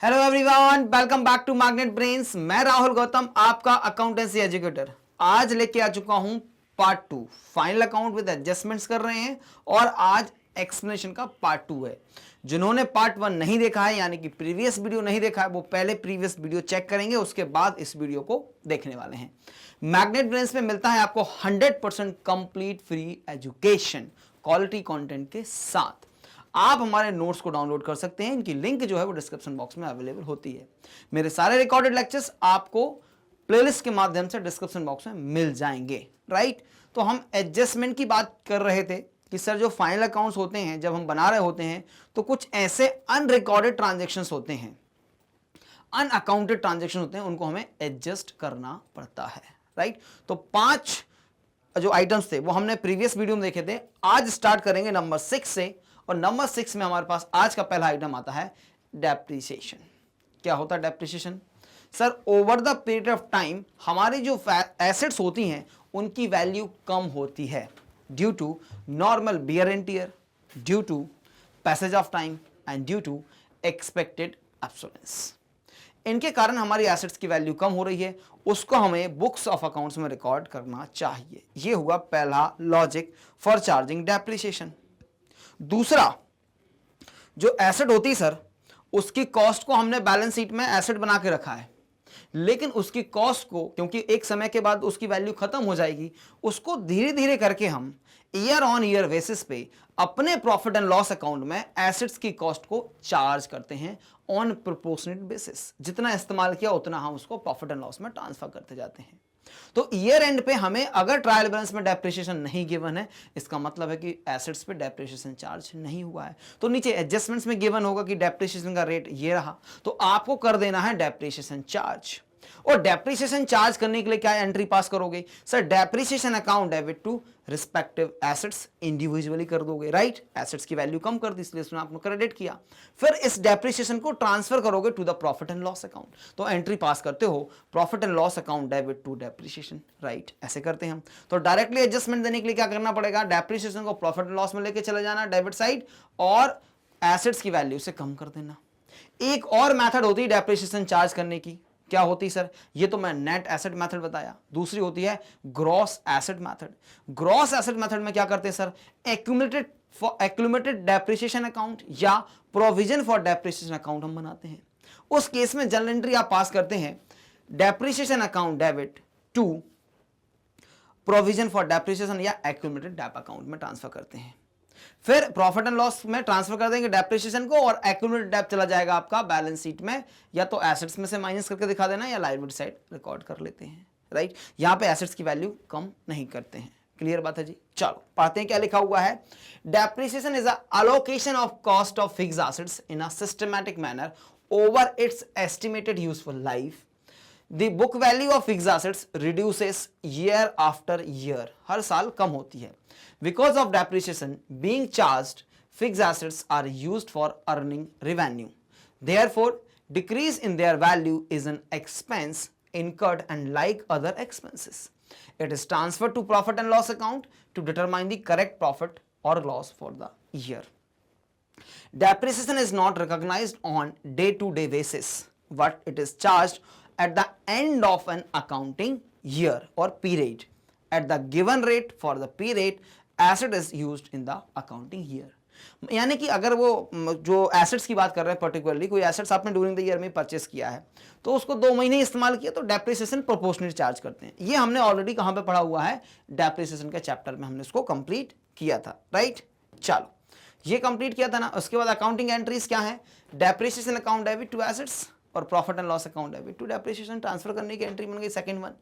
Hello everyone, welcome back to Magnet Brains. मैं राहुल गौतम, आपका accountancy educator. आज लेके आ चुका हूं part 2, final account with adjustments कर रहे हैं और आज एक्सप्लेनेशन का पार्ट 2 है। जिन्होंने पार्ट 1 नहीं देखा है, यानी कि प्रीवियस वीडियो नहीं देखा है, वो पहले प्रीवियस वीडियो चेक करेंगे, उसके बाद इस वीडियो को देखने वाले हैं। मैग्नेट ब्रेन्स में मिलता है आपको 100% complete free education quality content के साथ। आप हमारे नोट्स को डाउनलोड कर सकते हैं, इनकी लिंक जो है वो डिस्क्रिप्शन बॉक्स में अवेलेबल होती है। मेरे सारे रिकॉर्डेड लेक्चर्स आपको प्लेलिस्ट के माध्यम से डिस्क्रिप्शन बॉक्स में मिल जाएंगे, राइट। तो हम एडजस्टमेंट की बात कर रहे थे कि सर जो फाइनल अकाउंट्स होते हैं, जब हम बना रहे होते हैं तो कुछ ऐसे अनरिकॉर्डेड ट्रांजेक्शंस होते हैं, अनअकाउंटेड ट्रांजेक्शन होते हैं, उनको हमें एडजस्ट करना पड़ता है, राइट। तो 5 जो आइटम्स थे वो हमने प्रीवियस वीडियो में देखे थे। आज स्टार्ट करेंगे नंबर 6 से, और नंबर 6 में हमारे पास आज का पहला आइटम आता है डेप्रिसिएशन। क्या होता है depreciation? Sir, over the period of time हमारी जो एसेट्स होती हैं उनकी वैल्यू कम होती है due to normal wear and tear, due to passage of time and due to expected obsolescence. इनके कारण हमारी एसेट्स की वैल्यू कम हो रही है, उसको हमें बुक्स ऑफ अकाउंट्स में रिकॉर्ड करना चाहिए। यह हुआ पहला लॉजिक फॉर चार्जिंग डेप्रिसिएशन। दूसरा, जो एसेट होती है सर, उसकी कॉस्ट को हमने बैलेंस शीट में एसेट बना के रखा है, लेकिन उसकी कॉस्ट को, क्योंकि एक समय के बाद उसकी वैल्यू खत्म हो जाएगी, उसको धीरे धीरे करके हम ईयर ऑन ईयर बेसिस पे अपने प्रॉफिट एंड लॉस अकाउंट में एसेट्स की कॉस्ट को चार्ज करते हैं ऑन प्रोपोर्शनेट बेसिस। जितना इस्तेमाल किया उतना हम उसको प्रॉफिट एंड लॉस में ट्रांसफर करते जाते हैं। तो ईयर एंड पे हमें अगर ट्रायल बैलेंस में डेप्रिसिएशन नहीं गिवन है, इसका मतलब है कि एसेट्स पे डेप्रिसिएशन चार्ज नहीं हुआ है। तो नीचे एडजस्टमेंट्स में गिवन होगा कि डेप्रिसिएशन का रेट ये रहा, तो आपको कर देना है डेप्रिसिएशन चार्ज। और डेप्रिसिएशन चार्ज करने के लिए क्या एंट्री पास करोगे? Sir, depreciation account debit to respective assets individually कर दोगे, राइट। एसेट्स की वैल्यू कम कर दी, इसलिए उसने आपने क्रेडिट किया। फिर इस डेप्रिसिएशन को ट्रांसफर करोगे to the profit and loss account. तो एंट्री पास करते हो profit and loss account debit to depreciation, right. ऐसे करते हैं हम। तो डायरेक्टली एडजस्टमेंट देने के लिए क्या करना पड़ेगा? डेप्रिसिएशन को प्रॉफिट एंड लॉस में लेके चले जाना डेबिट साइड, और एसेट्स की वैल्यू से कम कर देना। एक और मेथड होती है डेप्रिसिएशन चार्ज करने की। क्या होती है सर? ये तो मैं नेट एसेट मेथड बताया। दूसरी होती है gross asset method. Gross asset method में क्या करते हैं सर? एक्यूमुलेटेड डेप्रिसिएशन अकाउंट या प्रोविजन फॉर डेप्रिसिएशन अकाउंट हम बनाते हैं। उस केस में जर्नल एंट्री आप पास करते हैं depreciation account debit to provision for depreciation या एक्यूमुलेटेड डेप अकाउंट में ट्रांसफर करते हैं। फिर प्रॉफिट एंड लॉस में ट्रांसफर कर देंगे डेप्रिसिएशन को, और एक्यूमुलेटेड डेप चला जाएगा आपका बैलेंस शीट में, या तो एसेट्स में से माइनस करके दिखा देना या लायबिलिटी साइड रिकॉर्ड कर लेते हैं, राइट। यहां पे एसेट्स की वैल्यू कम नहीं करते हैं। क्लियर बात है जी? चलो पढ़ते हैं क्या लिखा हुआ है। Depreciation is allocation of cost of fixed assets in a systematic manner over it's estimated useful life. The book value of fixed assets reduces year after year. हर साल कम होती है। Because of depreciation being charged, fixed assets are used for earning revenue. Therefore, decrease in their value is an expense incurred and like other expenses. It is transferred to profit and loss account to determine the correct profit or loss for the year. Depreciation is not recognized on day-to-day basis, but it is charged at the end of an accounting year or period at the given rate for the period asset is used in the accounting year. यानी कि अगर वो जो assets की बात कर रहे हैं, पर्टिकुलरली कोई एसेट्स आपने ड्यूरिंग द ईयर में परचेस किया है, तो उसको 2 महीने इस्तेमाल किया, तो डेप्रिसिएशन प्रोपोर्शनेट चार्ज करते हैं। ये हमने ऑलरेडी कहां पे पढ़ा हुआ है? डेप्रिसिएशन के चैप्टर में हमने इसको कंप्लीट किया था, राइट। चलो, ये कंप्लीट किया था ना। उसके बाद अकाउंटिंग एंट्रीज क्या है? Depreciation account debit to assets और profit and loss account debit to depreciation transfer करने की एंट्री बन गई सेकंड वन।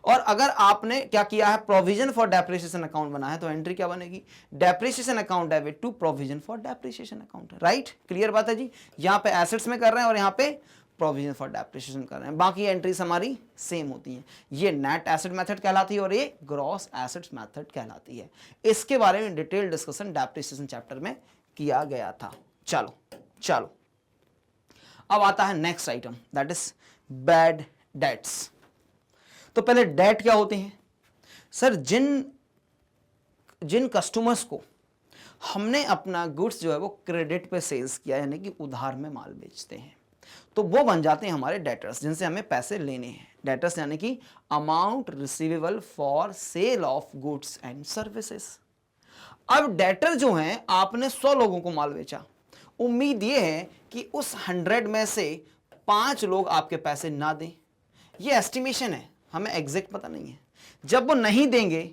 और अगर आपने क्या किया है, प्रोविजन फॉर डेप्रिसिएशन अकाउंट बना है, तो एंट्री क्या बनेगी? Depreciation account debit to provision for depreciation account, right. Clear बात है जी? यहां पे एसेट्स में कर रहे हैं और यहां पे प्रोविजन फॉर डेप्रिसिएशन कर रहे हैं। बाकी एंट्रीज हमारी सेम होती हैं। ये नेट एसेट मेथड कहलाती है और ये ग्रॉस एसेट मेथड कहलाती है। इसके बारे में डिटेल डिस्कशन डेप्रिसिएशन चैप्टर में किया गया था। चलो चलो, अब आता है next item, that is bad debts. तो पहले डेट क्या होते हैं सर? जिन कस्टमर्स को हमने अपना गुड्स जो है वो क्रेडिट पे सेल्स किया, यानी कि उधार में माल बेचते हैं, तो वो बन जाते हैं हमारे डेटर्स, जिनसे हमें पैसे लेने हैं। डेटर्स यानी कि amount receivable for sale of goods and services. अब डेटर जो हैं, आपने 100 लोगों को माल बेचा, उम्मीद ये है कि उस 100 में से 5 लोग आपके पैसे ना दें। ये एस्टिमेशन है, हमें एग्जैक्ट पता नहीं है। जब वो नहीं देंगे,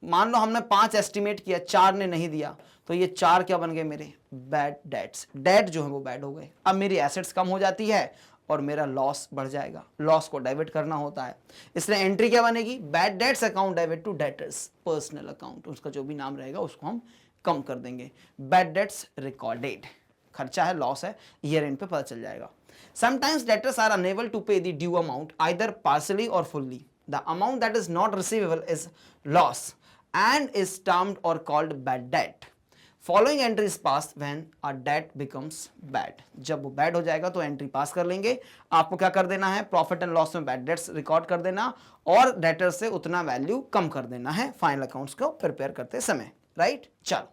मान लो हमने 5 एस्टिमेट किया, 4 ने नहीं दिया, तो ये 4 क्या बन गए मेरे? Bad debts. डेट जो है वो बैड हो गए। अब मेरी एसेट्स कम हो जाती है और मेरा लॉस बढ़ जाएगा। लॉस को डाइवर्ट करना होता है, इसलिए एंट्री क्या बनेगी? Bad debts account divert to debtors personal account. उसका जो भी नाम रहेगा उसको हम कम कर देंगे। बैड डेट्स रिकॉर्डेड, खर्चा है, लॉस है, ईयर एंड पे पता चल जाएगा। Sometimes debtors are unable to pay the due amount either partially or fully. The amount that is not receivable is loss and is termed or called bad debt. Following entry is passed when a debt becomes bad. जब वो bad हो जाएगा तो entry पास कर लेंगे। आपको क्या कर देना है? प्रॉफिट एंड लॉस में बैड डेट्स रिकॉर्ड कर देना और डेटर से उतना वैल्यू कम कर देना है फाइनल अकाउंट्स को प्रिपेयर करते समय, राइट? चलो,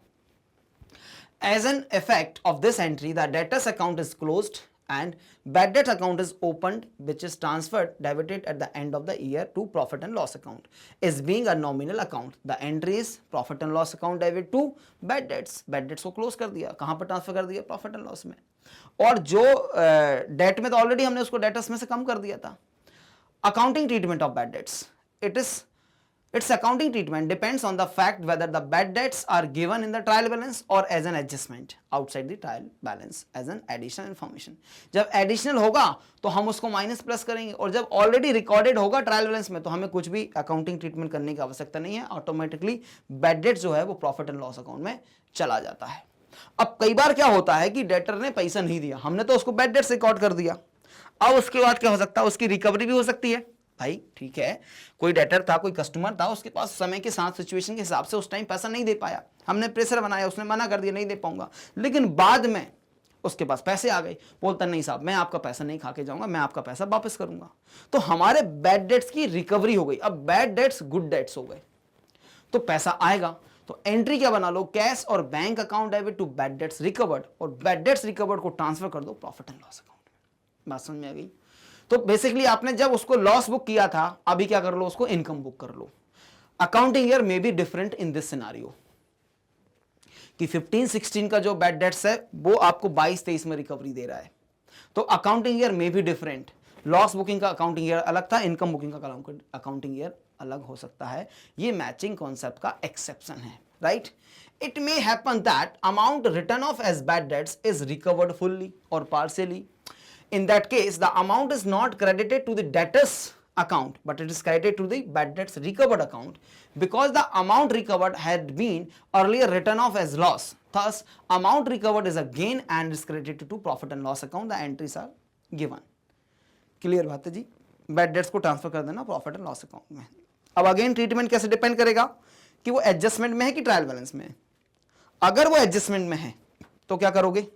as an effect of this entry the debtors account is closed and bad debt account is opened, which is transferred, diverted at the end of the year to profit and loss account. Is being a nominal account, the entry is profit and loss account diverted to bad debts. Bad debts को close कर दिया, कहाँ पर transfer कर दिया? Profit and loss में। और जो डेट में तो ऑलरेडी हमने उसको डेटर्स में से कम कर दिया था। Accounting treatment of bad debts, its accounting treatment depends on the fact whether the bad debts are given in the trial balance or as an adjustment outside the trial balance as an additional information. जब additional होगा तो हम उसको minus plus करेंगे, और जब already recorded होगा trial balance में तो हमें कुछ भी अकाउंटिंग ट्रीटमेंट करने की आवश्यकता नहीं है। ऑटोमेटिकली बैड डेट जो है वो प्रॉफिट एंड लॉस अकाउंट में चला जाता है। अब कई बार क्या होता है कि डेटर ने पैसा नहीं दिया, हमने तो उसको बैड डेट्स रिकॉर्ड कर दिया। अब उसके बाद क्या हो सकता है? उसकी रिकवरी भी हो सकती है। भाई ठीक है, कोई डेटर था, कोई कस्टमर था, उसके पास समय के साथ सिचुएशन के हिसाब से उस टाइम पैसा नहीं दे पाया, हमने प्रेशर बनाया, उसने मना कर दिया नहीं दे पाऊंगा, लेकिन बाद में उसके पास पैसे आ गए, बोलता नहीं साहब मैं आपका पैसा नहीं खा के जाऊंगा, मैं आपका पैसा वापस करूंगा। तो हमारे बैड डेट्स की रिकवरी हो गई। अब बैड डेट्स गुड डेट्स हो गए तो पैसा आएगा। तो एंट्री क्या बना लो? कैश और bank account debit to bad debts recovered, और बैड डेट्स रिकवर्ड को ट्रांसफर कर दो प्रॉफिट एंड लॉस अकाउंट में। बात समझ में आ गई? तो बेसिकली आपने जब उसको लॉस बुक किया था, अभी क्या कर लो? उसको इनकम बुक कर लो। Accounting year may be different in this scenario कि 15-16 का जो बैड डेट्स है वो आपको 22-23 में रिकवरी दे रहा है, तो accounting year may be different. Loss booking का अकाउंटिंग ईयर अलग था, इनकम बुकिंग का अकाउंटिंग ईयर अलग हो सकता है। ये मैचिंग कॉन्सेप्ट का एक्सेप्शन है, right? It may happen that amount written off as bad debts is recovered fully और partially. In that case, the amount is not credited to the debtors account, but it is credited to the bad debts recovered account because the amount recovered had been earlier written off as loss. Thus, amount recovered is a gain and is credited to profit and loss account. The entries are given. Clear बात है जी? Bad debts को transfer कर देना profit and loss account में। अब again treatment कैसे depend करेगा कि वो एडजस्टमेंट में है कि ट्रायल बैलेंस में है। अगर वो एडजस्टमेंट में है तो क्या करोगे?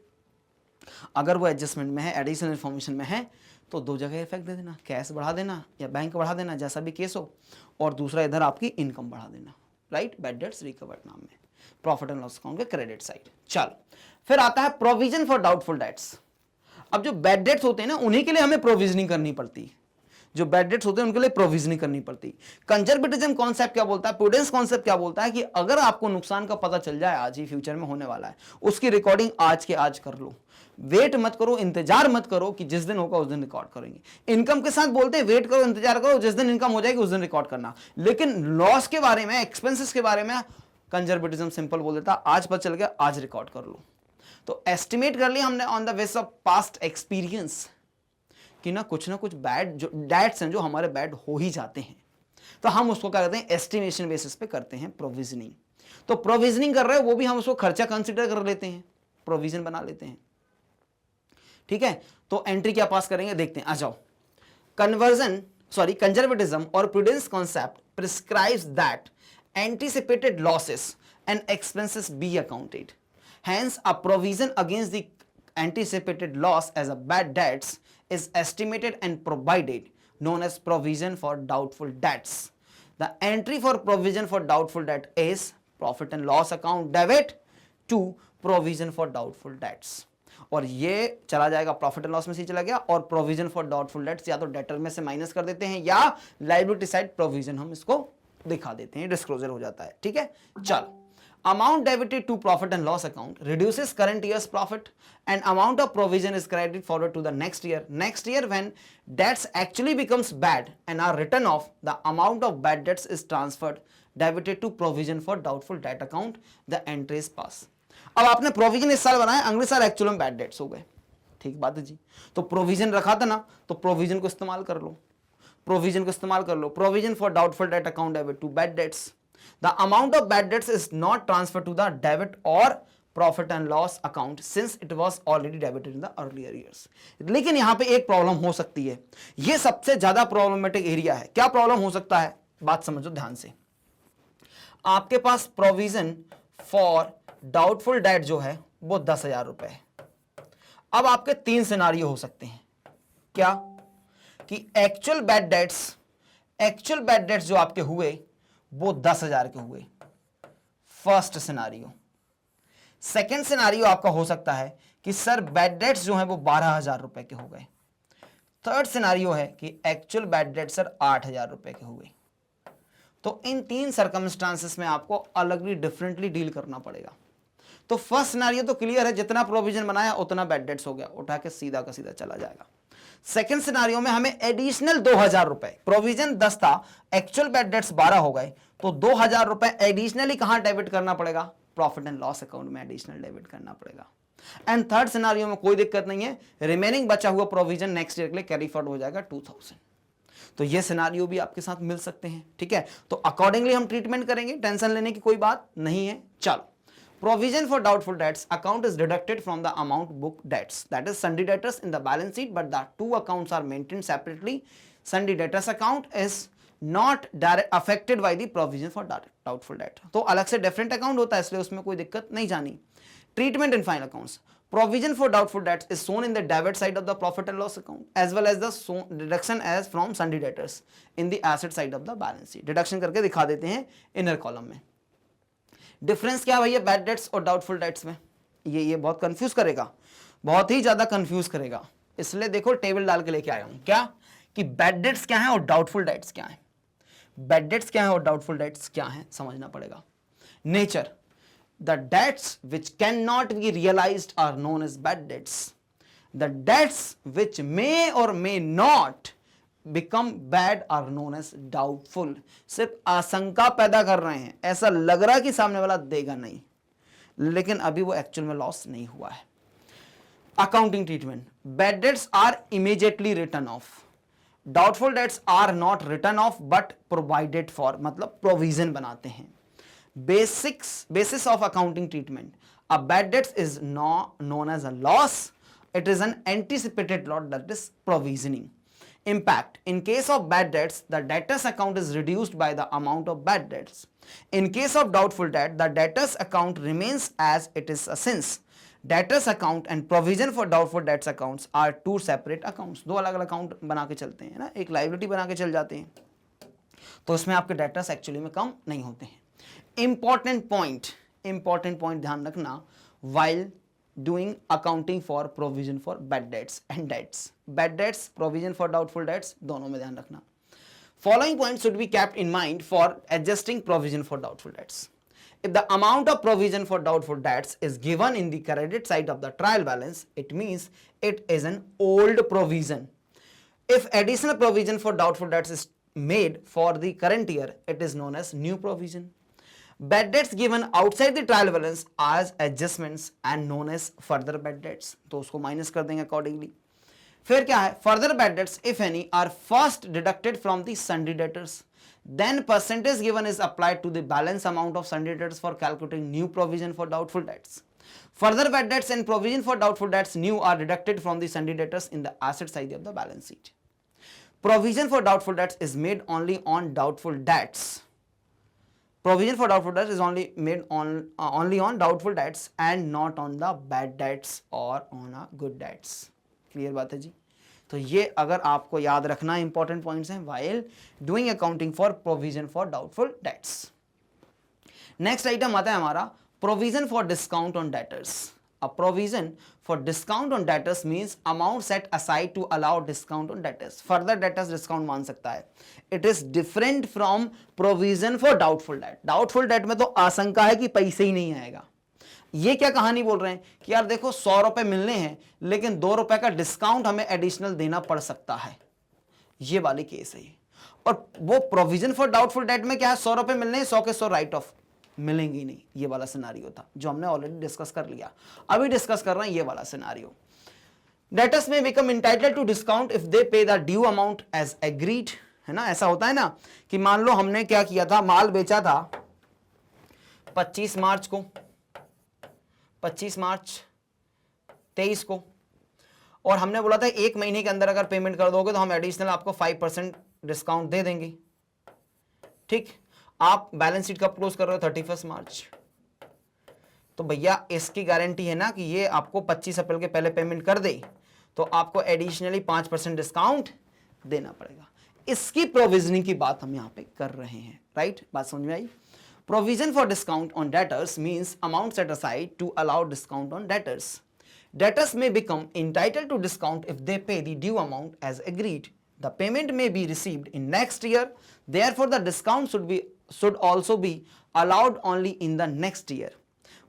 अगर वो एडजस्टमेंट में है, एडिशनल इन्फॉर्मेशन में है, तो दो जगह इफेक्ट दे देना, कैश बढ़ा देना या बैंक बढ़ा देना, जैसा भी केस हो, और दूसरा इधर आपकी इनकम बढ़ा देना, राइट? बैड डेट्स रिकवर्ड नाम में प्रॉफिट एंड लॉस अकाउंट के क्रेडिट साइड। चलो, फिर आता है प्रोविजन फॉर डाउटफुल डेट्स। अब जो बैड डेट्स होते हैं ना, उन्हीं के लिए हमें प्रोविजनिंग करनी पड़ती है। जो बैड डेट्स होते हैं उनके लिए प्रोविजनिंग करनी पड़ती। कंजर्वेटिज्म कॉन्सेप्ट क्या बोलता है? प्रूडेंस कॉन्सेप्ट क्या बोलता है कि अगर आपको नुकसान का पता चल जाए आज ही, फ्यूचर में होने वाला है, उसकी रिकॉर्डिंग आज के आज कर लो। वेट मत करो, इंतजार मत करो कि जिस दिन होगा उस दिन रिकॉर्ड करेंगे। इनकम के साथ बोलते हैं वेट करो, इंतजार करो, जिस दिन इनकम हो जाएगी उस दिन रिकॉर्ड करना। लेकिन लॉस के बारे में, एक्सपेंसेस के बारे में कंजर्वेटिज्म सिंपल बोल देता, आज पता चल गया आज रिकॉर्ड कर लो। तो एस्टिमेट कर लिया हमने on the base of past experience कि ना कुछ बैड जो डेट्स हैं जो हमारे बैड हो ही जाते हैं, तो हम उसको क्या करते हैं? एस्टिमेशन बेसिस पे करते हैं प्रोविजनिंग। तो प्रोविजनिंग कर रहे हो वो भी हम उसको खर्चा कंसिडर कर लेते हैं, प्रोविजन बना लेते हैं, ठीक है? तो एंट्री क्या पास करेंगे देखते हैं, आ जाओ। कंजर्वेटिज्म और prudence concept prescribes that anticipated losses and expenses B accounted. Hence, a provision against the anticipated loss as a bad debts is estimated and provided, known as provision for doubtful debts. The entry for provision for doubtful debt is profit and loss account debit to provision for doubtful debts. और ये चला जाएगा profit and loss में से चला गया, और provision for doubtful dates या तो डेटर में से माइनस कर देते हैं या लायबिलिटी साइड प्रोविजन हम इसको दिखा देते हैं, डिस्क्लोजर हो जाता है। ठीक है, चलो, amount debited to profit and loss account reduces current year's profit and amount of provision is carried forward to the next year. Next year when debts actually becomes bad and are written off, the amount of bad debts is transferred debited to provision for doubtful debt account. The entry is pass. अब आपने provision इस साल बनाया, अगले साल actual में bad debts हो गए, ठीक बात है जी। तो प्रोविजन रखा था ना, तो प्रोविजन को इस्तेमाल कर लो, प्रोविजन को इस्तेमाल कर लो। Provision for doubtful debt account debit to bad debts, the amount of bad debts is not transferred to the debit or profit and loss account since it was already debited in the earlier years. लेकिन यहां पे एक problem हो सकती है, ये सबसे ज्यादा प्रॉब्लमेटिक एरिया है। क्या प्रॉब्लम हो सकता है, बात समझो ध्यान से। आपके पास प्रोविजन फॉर डाउटफुल डेट जो है वो 10,000 रुपए है। अब आपके 3 सिनारियो हो सकते हैं। क्या कि एक्चुअल बैड डेट्स जो आपके हुए वो 10,000 के हुए, फर्स्ट सिनारियो। सेकेंड सिनारियो आपका हो सकता है कि सर बैड डेट्स जो हैं वो 12,000 रुपए के हो गए। थर्ड सिनारियो है कि एक्चुअल बैड डेट सर 8,000 रुपए के हुए। तो इन 3 सर्कमस्टांसेस में आपको अलगली डिफरेंटली डील करना पड़ेगा। तो फर्स्ट सिनारियो तो क्लियर है, जितना प्रोविजन बनाया उतना बैड डेट्स हो गया, उठा के सीधा का सीधा चला जाएगा। सेकेंड सिनारियो में हमें एडिशनल 2,000 रुपए, प्रोविजन 10 था, एक्चुअल बैड डेट्स 12 हो गए, तो 2,000 रुपए एडिशनली कहां डेबिट करना पड़ेगा, प्रॉफिट एंड लॉस अकाउंट में एडिशनल डेबिट करना पड़ेगा। एंड थर्ड सिनारियो में कोई दिक्कत नहीं है, रिमेनिंग बचा हुआ प्रोविजन नेक्स्ट ईयर के लिए कैरी फॉरवर्ड हो जाएगा 2,000। तो ये सिनारियो भी आपके साथ मिल सकते हैं। ठीक है, तो अकॉर्डिंगली हम ट्रीटमेंट करेंगे, टेंशन लेने की कोई बात नहीं है। चलो, provision for doubtful debts account is deducted from the amount book debts, that is sundry debtors in the balance sheet, but the two accounts are maintained separately. Sundry debtors account is not direct affected by the provision for doubtful debt. तो अलग से different account होता है, इसलिए उसमें कोई दिक्कत नहीं जानी। Treatment in final accounts. Provision for doubtful debts is shown in the debit side of the profit and loss account as well as the deduction as from sundry debtors in the asset side of the balance sheet. Deduction करके दिखा देते हैं inner column में। Difference क्या भैया bad debts और doubtful debts में, ये बहुत कंफ्यूज करेगा, बहुत ही ज्यादा कंफ्यूज करेगा, इसलिए देखो टेबल डाल के लेके आया हूं। क्या कि बैड डेट्स क्या है और डाउटफुल डेट्स क्या है, बैड डेट्स क्या है और डाउटफुल डेट्स क्या है, समझना पड़ेगा। Nature, the debts which can not be realised are known as bad debts. The debts which may or may not become bad are known as doubtful. सिर्फ आशंका पैदा कर रहे हैं, ऐसा लग रहा है कि सामने वाला देगा नहीं, लेकिन अभी वो एक्चुअल में लॉस नहीं हुआ है। Accounting treatment, bad debts are immediately written off, doubtful debts are not written off but provided for, मतलब प्रोविजन बनाते हैं। Basis of accounting treatment, a bad debts is known as a loss, it is an anticipated loss, that is provisioning. Impact, in case of bad debts, the debtors account is reduced by the amount of bad debts. In case of doubtful debt, the debtors account remains as it is, since debtors account and provision for doubtful debts accounts are two separate accounts. दो अलग अलग account बना के चलते हैं ना, एक liability बना के चल जाते हैं, तो उसमें आपके डेटर्स एक्चुअली में कम नहीं होते हैं। इंपॉर्टेंट पॉइंट ध्यान रखना while doing accounting for provision for bad debts and debts, bad debts, provision for doubtful debts, दोनों में ध्यान रखना। Following points should be kept in mind for adjusting provision for doubtful debts. If the amount of provision for doubtful debts is given in the credit side of the trial balance, it means it is an old provision. If additional provision for doubtful debts is made for the current year, it is known as new provision. Bad debts given outside the trial balance as adjustments and known as further bad debts, तो उसको minus कर देंगे accordingly. फिर क्या है, further bad debts if any are first deducted from the sundry debtors, then percentage given is applied to the balance amount of sundry debtors for calculating new provision for doubtful debts. Further bad debts and provision for doubtful debts new are deducted from the sundry debtors in the asset side of the balance sheet. Provision for doubtful debts is made only on doubtful debts. Provision for doubtful debts is only made only on doubtful debts and not on the bad debts or on a good debts. Clear बात है जी। तो ये अगर आपको याद रखना important points हैं while doing accounting for provision for doubtful debts. Next item आता है हमारा provision for discount on debtors. A provision for discount on debtors means amount set aside to allow discount on debtors. Further debtors discount मान सकता है. It is different from provision for doubtful debt. Doubtful debt में तो आशंका है कि पैसे ही नहीं आएगा. ये क्या कहानी बोल रहे हैं कि यार देखो 100 रुपए मिलने हैं लेकिन 2 रुपए का डिस्काउंट हमें एडिशनल देना पड़ सकता है. ये वाली केस है. और वो प्रोविजन फॉर डाउटफुल डेट में क्या है, 100 रुपए मिलने हैं, 100 के 100 राइट ऑफ मिलेंगे ही नहीं. ये वाला सिनारियो था जो हमने ऑलरेडी डिस्कस कर लिया. अभी डिस्कस कर रहे हैं ये वाला scenario. Debtors may become entitled to discount if they pay the due amount as agreed. है ना, ऐसा होता है ना कि मान लो हमने क्या किया था, माल बेचा था 25 मार्च को, 25 मार्च 23 को, और हमने बोला था 1 महीने के अंदर अगर पेमेंट कर दोगे तो हम एडिशनल आपको 5% डिस्काउंट दे देंगे. ठीक, आप बैलेंस शीट कब क्लोज कर रहे हो, 31 मार्च. तो भैया इसकी गारंटी है ना कि ये आपको 25 अप्रैल के पहले पेमेंट कर दे तो आपको एडिशनली 5% डिस्काउंट देना पड़ेगा. इसकी प्रोविजनिंग की बात हम यहां पे कर रहे हैं. राइट, बात समझ में आई. Provision for discount on debtors means amount set aside to allow discount on debtors. Debtors may become entitled to discount if they pay the due amount as agreed. The payment may be received in next year. Therefore, the discount should also be allowed only in the next year.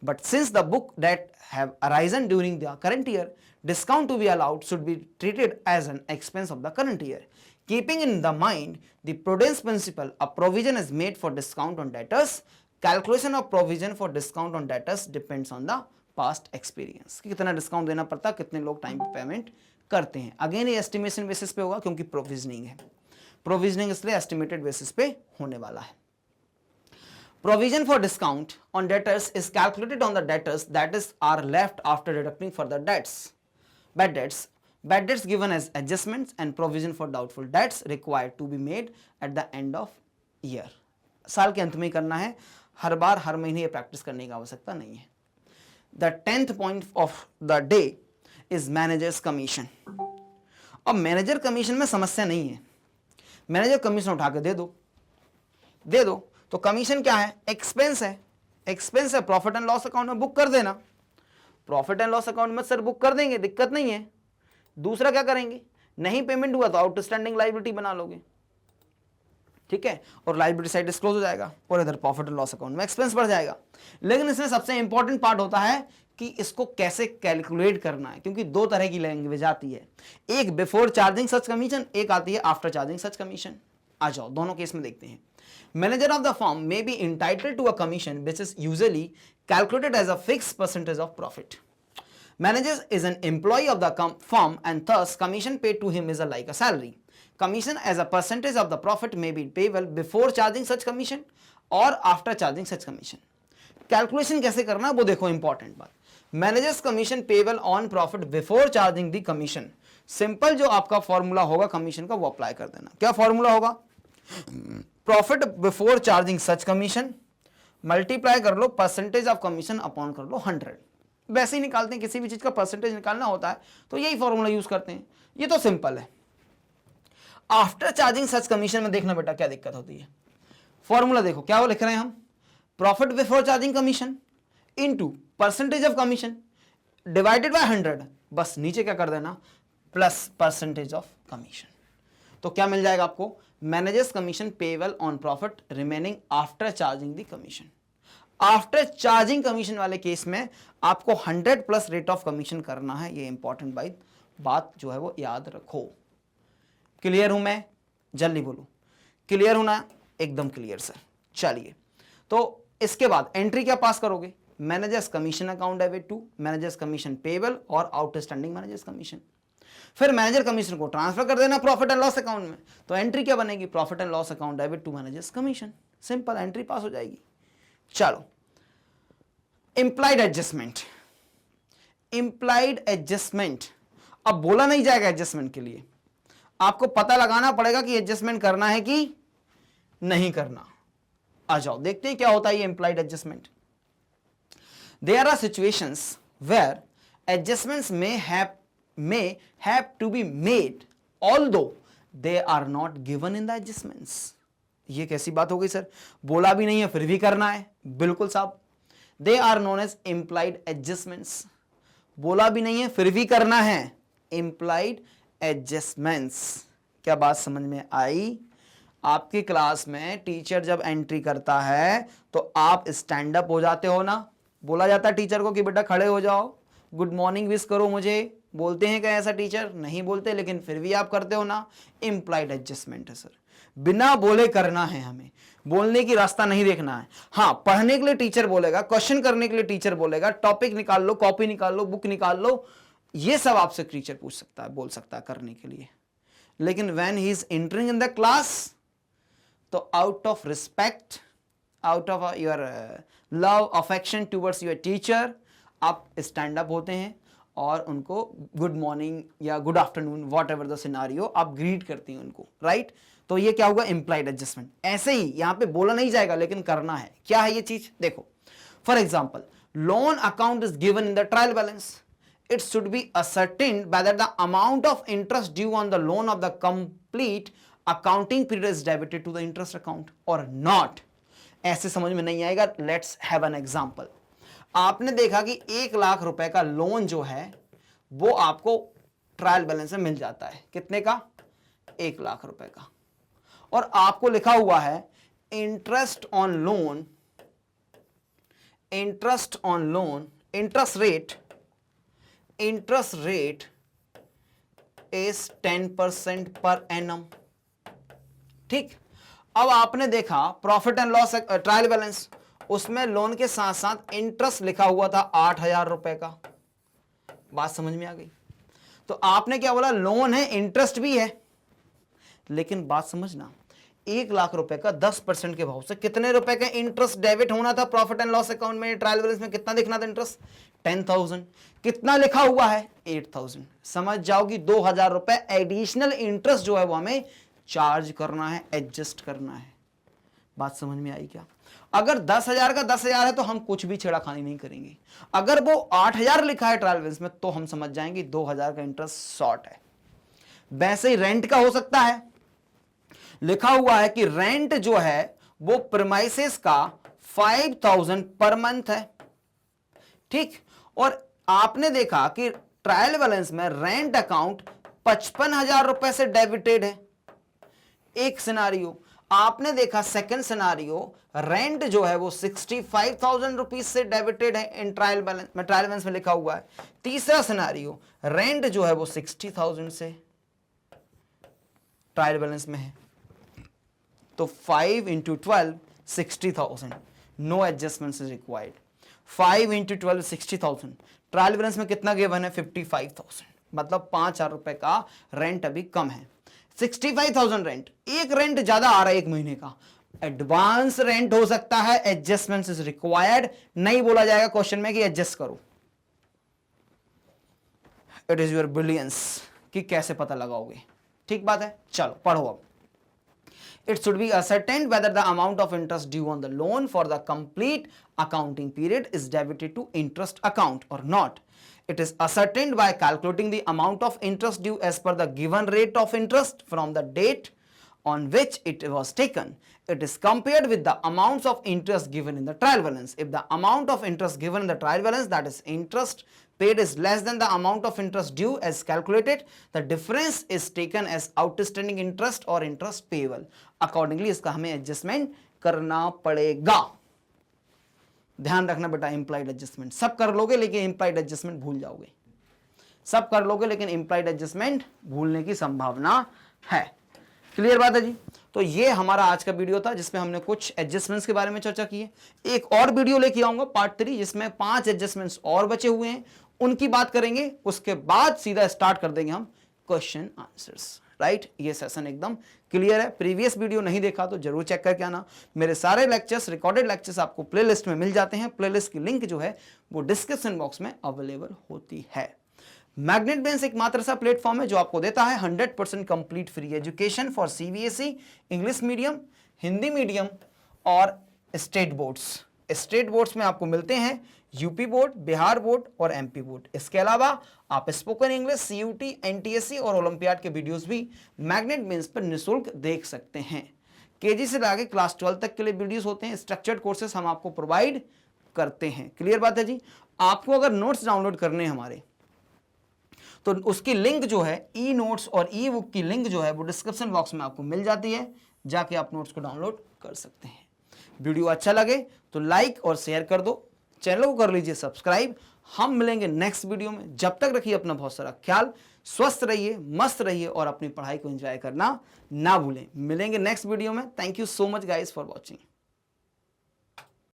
But since the book that have arisen during the current year, discount to be allowed should be treated as an expense of the current year. Keeping in the mind the prudence principle, a provision is made for discount on debtors. Calculation of provision for discount on debtors depends on the past experience कि कितना discount देना पड़ता है, कितने लोग time पे payment करते हैं. अगेन ये एस्टिमेशन बेसिस पे होगा क्योंकि प्रोविजनिंग है. प्रोविजनिंग इसलिए एस्टिमेटेड बेसिस पे होने वाला है. Provision for discount on debtors is calculated on the debtors that is are left after deducting for the debts. Bad debts given as adjustments and provision for doubtful debts required to be made at the end of year. साल के अंत में करना है, हर बार हर महीने ये practice करने की आवश्यकता नहीं है. The 10th point of the day is manager's commission. अब मैनेजर कमीशन में समस्या नहीं है. मैनेजर कमीशन उठा के दे दो. तो कमीशन क्या है, एक्सपेंस है. एक्सपेंस है, प्रॉफिट एंड लॉस अकाउंट में बुक कर देना. प्रॉफिट एंड लॉस अकाउंट में सर बुक कर देंगे, दिक्कत नहीं है. दूसरा क्या करेंगे, नहीं पेमेंट हुआ तो आउटस्टैंडिंग लायबिलिटी बना लोगे. ठीक है, और लायबिलिटी साइड डिस्क्लोज हो जाएगा और इधर प्रॉफिट एंड लॉस अकाउंट में एक्सपेंस बढ़ जाएगा. लेकिन इसमें सबसे इंपॉर्टेंट पार्ट होता है कि इसको कैसे कैलकुलेट करना है, क्योंकि 2 तरह की लैंग्वेज आती है. एक बिफोर चार्जिंग सच कमीशन, एक आती है आफ्टर चार्जिंग सच कमीशन. आ जाओ, दोनों केस में देखते हैं. Manager of the firm may be entitled to a commission which is usually calculated as a fixed percentage of profit. Manager is an employee of the firm and thus commission paid to him is like a salary. Commission as a percentage of the profit may be payable before charging such commission or after charging such commission. Calculation कैसे करना वो देखो, important बात. Manager's commission payable on profit before charging the commission. Simple जो आपका formula होगा commission का वो अप्लाई कर देना. क्या फॉर्मूला होगा, profit before charging such commission multiply कर लो परसेंटेज ऑफ कमीशन अपॉन कर लो 100. वैसे ही निकालते हैं, किसी भी चीज का परसेंटेज निकालना होता है तो यही फॉर्मूला यूज करते हैं. ये तो सिंपल है. आफ्टर चार्जिंग सच कमीशन में देखना बेटा क्या दिक्कत होती है. फॉर्मूला देखो क्या वो लिख रहे हैं हम, profit before charging commission into percentage of commission divided by 100. बस नीचे क्या कर देना, प्लस परसेंटेज ऑफ कमीशन. तो क्या मिल जाएगा आपको, managers commission payable on profit remaining after charging the commission. After charging commission वाले केस में आपको 100 प्लस रेट ऑफ कमीशन करना है. ये इंपॉर्टेंट बात जो है वो याद रखो. क्लियर हूं मैं, जल्दी बोलो, क्लियर होना, एकदम क्लियर सर. चलिए, तो इसके बाद एंट्री क्या पास करोगे, manager's commission account debit to manager's commission payable और आउटस्टैंडिंग मैनेजर्स कमीशन. फिर मैनेजर कमीशन को ट्रांसफर कर देना प्रॉफिट एंड लॉस अकाउंट में. तो एंट्री क्या बनेगी, profit and loss account debit to manager's commission. Simple, entry pass हो जाएगी. चलो, इंप्लाइड एडजस्टमेंट. इंप्लाइड एडजस्टमेंट अब बोला नहीं जाएगा एडजस्टमेंट के लिए, आपको पता लगाना पड़ेगा कि एडजस्टमेंट करना है कि नहीं करना. आ जाओ देखते हैं क्या होता है ये implied adjustment. There are situations where adjustments may have to be made although they are not given in the adjustments. ये कैसी बात हो गई सर, बोला भी नहीं है फिर भी करना है. बिल्कुल साहब, they are known as implied adjustments. बोला भी नहीं है फिर भी करना है, इम्प्लाइड एडजस्टमेंट्स। क्या बात समझ में आई? आपकी क्लास में टीचर जब एंट्री करता है तो आप स्टैंड अप हो जाते हो ना, बोला जाता है टीचर को कि बेटा खड़े हो जाओ, गुड मॉर्निंग विश करो मुझे, बोलते हैं क्या ऐसा टीचर? नहीं बोलते, लेकिन फिर भी आप करते हो ना, इम्प्लाइड एडजस्टमेंट है सर। बिना बोले करना है, हमें बोलने की रास्ता नहीं देखना है। हाँ, पढ़ने के लिए टीचर बोलेगा, क्वेश्चन करने के लिए टीचर बोलेगा, टॉपिक निकाल लो, कॉपी निकाल लो, बुक निकाल लो, ये सब आपसे टीचर पूछ सकता है, बोल सकता है करने के लिए। लेकिन when he is entering in the class, तो out of respect, out of your love affection towards your teacher, आप स्टैंड अप होते हैं और उनको गुड मॉर्निंग या good afternoon, whatever the scenario, आप ग्रीट करती हैं उनको, राइट? तो ये क्या होगा? Implied adjustment. ऐसे ही यहां पे बोला नहीं जाएगा लेकिन करना है। क्या है ये चीज? देखो, for example, loan account is given in the trial balance, it should be ascertained whether the amount of interest due on the loan of the complete accounting period is debited to the interest account or not। ऐसे समझ में नहीं आएगा। Let's have an example. आपने देखा कि 1,00,000 रुपए का लोन जो है वो आपको ट्रायल बैलेंस में मिल जाता है। कितने का? 1,00,000 रुपए का। और आपको लिखा हुआ है interest on loan, interest on loan, interest rate is 10% per annum. ठीक, अब आपने देखा profit and loss trial balance, उसमें लोन के साथ साथ इंटरेस्ट लिखा हुआ था 8,000 रुपए का। बात समझ में आ गई? तो आपने क्या बोला? लोन है, इंटरेस्ट भी है, लेकिन बात समझना, 1,00,000 रुपए का 10% के भाव से कितने रुपए का इंटरेस्ट डेबिट होना था प्रॉफिट एंड लॉस अकाउंट में? ट्रायल बैलेंस में कितना दिखना था इंटरेस्ट? 10,000। कितना लिखा हुआ है? 8,000। समझ जाओगी 2,000 रुपए एडिशनल इंटरेस्ट जो है वो हमें चार्ज करना है, एडजस्ट करना है। बात समझ में आई क्या? अगर 10,000 का 10,000 है तो हम कुछ भी छेड़ाखानी नहीं करेंगे। अगर वो 8,000 लिखा है ट्रायल बैलेंस में तो हम समझ जाएंगे 2,000 का इंटरेस्ट शॉर्ट है। वैसे ही रेंट का हो सकता है, लिखा हुआ है कि रेंट जो है वो प्रीमाइसेस का 5,000 पर मंथ है। ठीक, और आपने देखा कि ट्रायल बैलेंस में रेंट अकाउंट 55,000 रुपए से डेबिटेड है। एक सिनारियो आपने देखा, सेकंड सिनारियो, रेंट जो है वो 65,000 रुपीज से डेबिटेड है इन ट्रायल बैलेंस में लिखा हुआ है। तीसरा सिनारियो, रेंट जो है वो 60,000 से ट्रायल बैलेंस में है। तो 5 × 12 60,000, no adjustment is required. 5 × 12 60,000, trial balance में कितना गिवन है? 55,000, मतलब 5,000 रुपए का रेंट अभी कम है। 65,000 रेंट, एक रेंट ज्यादा आ रहा है एक महीने का, एडवांस रेंट हो सकता है, एडजस्टमेंट इज रिक्वायर्ड। नहीं बोला जाएगा क्वेश्चन में कि एडजस्ट करो। इट इज योर ब्रिलियंस कि कैसे पता लगाओगे। ठीक बात है, चलो पढ़ो अब। It should be ascertained whether the amount of interest due on the loan for the complete accounting period is debited to interest account or not. It is ascertained by calculating the amount of interest due as per the given rate of interest from the date on which it was taken. It is compared with the amounts of interest given in the trial balance. If the amount of interest given in the trial balance, that is interest paid, is less than the amount of interest due as calculated, the difference is taken as outstanding interest or interest payable. Accordingly, इसका हमें adjustment करना पड़ेगा। ध्यान रखना बेटा, implied adjustment सब कर लोगे लेकिन इम्प्लाइड एडजस्टमेंट भूल जाओगे। सब कर लोगे लेकिन इम्प्लाइड एडजस्टमेंट भूलने की संभावना है। क्लियर बात है जी? तो ये हमारा आज का वीडियो था जिसमें हमने कुछ एडजस्टमेंट्स के बारे में चर्चा की है। एक और वीडियो लेके आऊंगा पार्ट 3 जिसमें 5 एडजस्टमेंट्स और बचे हुए हैं, उनकी बात करेंगे। उसके बाद सीधा स्टार्ट कर देंगे हम क्वेश्चन आंसर्स। राइट, ये सेशन एकदम क्लियर है। प्रीवियस वीडियो नहीं देखा तो जरूर चेक करके आना। मेरे सारे लेक्चर्स, रिकॉर्डेड लेक्चर्स आपको प्लेलिस्ट में मिल जाते हैं। प्लेलिस्ट की लिंक जो है वो डिस्क्रिप्शन बॉक्स में अवेलेबल होती है। मैग्नेट ब्रेन्स एक मात्र सा प्लेटफॉर्म है जो आपको देता है 100% complete free education for CBSE, English medium, Hindi medium और स्टेट बोर्ड्स। स्टेट बोर्ड्स में आपको मिलते हैं यूपी बोर्ड, बिहार बोर्ड और MP बोर्ड। इसके अलावा आप स्पोकन इंग्लिश, CUT, NTSC और ओलंपियाड के वीडियोस भी मैग्नेट ब्रेन्स पर निःशुल्क देख सकते हैं। KG से लाके क्लास 12 तक के लिए वीडियोस होते हैं। स्ट्रक्चर्ड कोर्सेस हम आपको प्रोवाइड करते हैं। क्लियर बात है जी। आपको अगर नोट्स डाउनलोड करने हैं हमारे, तो उसकी लिंक जो है, ई नोट्स और ई बुक की लिंक जो है वो डिस्क्रिप्शन बॉक्स में आपको मिल जाती है, जाके आप नोट्स को डाउनलोड कर सकते हैं। वीडियो अच्छा लगे तो लाइक और शेयर कर दो, चैनल को कर लीजिए सब्सक्राइब। हम मिलेंगे नेक्स्ट वीडियो में, जब तक रखिए अपना बहुत सारा ख्याल, स्वस्थ रहिए, मस्त रहिए और अपनी पढ़ाई को एंजॉय करना ना भूलें। मिलेंगे नेक्स्ट वीडियो में। Thank you so much guys for watching.